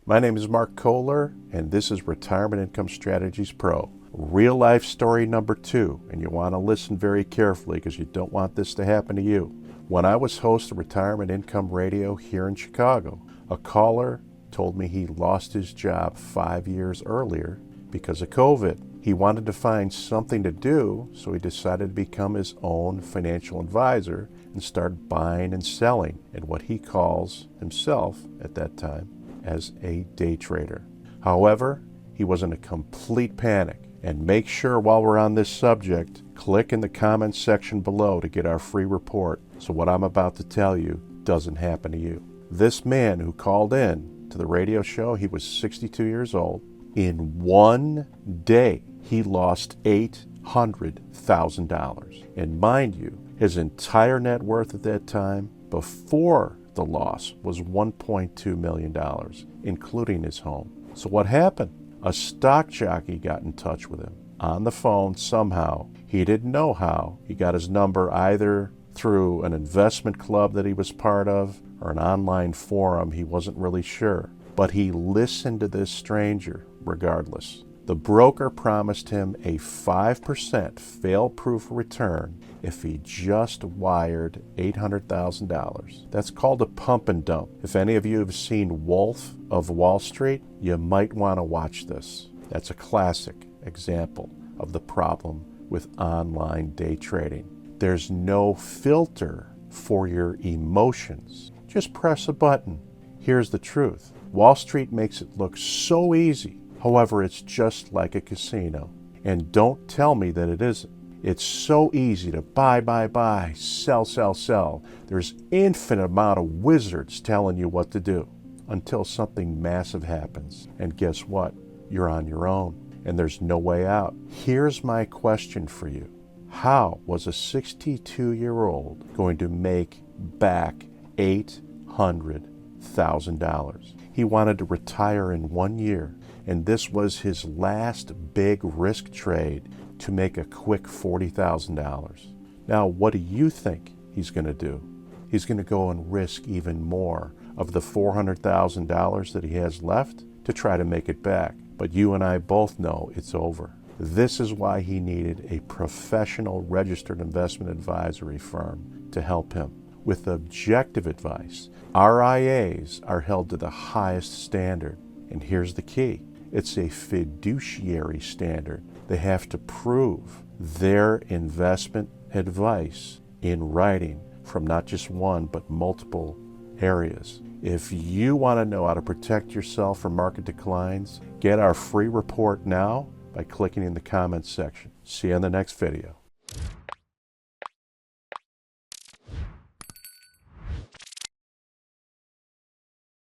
My name is Mark Kollar, and this is Retirement Income Strategies Pro. Real life story number 2, and you want to listen very carefully because you don't want this to happen to you. When I was host of Retirement Income Radio here in Chicago, a caller told me he lost his job 5 years earlier because of COVID. He wanted to find something to do, so he decided to become his own financial advisor and start buying and selling in what he calls himself at that time as a day trader. However, he was in a complete panic. And make sure while we're on this subject, click in the comments section below to get our free report so what I'm about to tell you doesn't happen to you. This man who called in to the radio show, he was 62 years old. In one day, he lost $800,000. And mind you, his entire net worth at that time before the loss was $1.2 million, including his home. So what happened? A stock jockey got in touch with him on the phone somehow. He didn't know how. He got his number either through an investment club that he was part of or an online forum. He wasn't really sure. But he listened to this stranger regardless. The broker promised him a 5% fail-proof return if he just wired $800,000. That's called a pump and dump. If any of you have seen Wolf of Wall Street, you might want to watch this. That's a classic example of the problem with online day trading. There's no filter for your emotions. Just press a button. Here's the truth. Wall Street makes it look so easy. However, it's just like a casino. And don't tell me that it isn't. It's so easy to buy, sell, sell. There's infinite amount of wizards telling you what to do until something massive happens. And guess what? You're on your own and there's no way out. Here's my question for you. How was a 62-year-old going to make back $800,000? He wanted to retire in 1 year. And this was his last big risk trade to make a quick $40,000. Now, what do you think he's going to do? He's going to go and risk even more of the $400,000 that he has left to try to make it back. But you and I both know it's over. This is why he needed a professional registered investment advisory firm to help him with objective advice. RIAs are held to the highest standard. And here's the key. It's a fiduciary standard. They have to prove their investment advice in writing from not just one, but multiple areas. If you want to know how to protect yourself from market declines, get our free report now by clicking in the comments section. See you in the next video.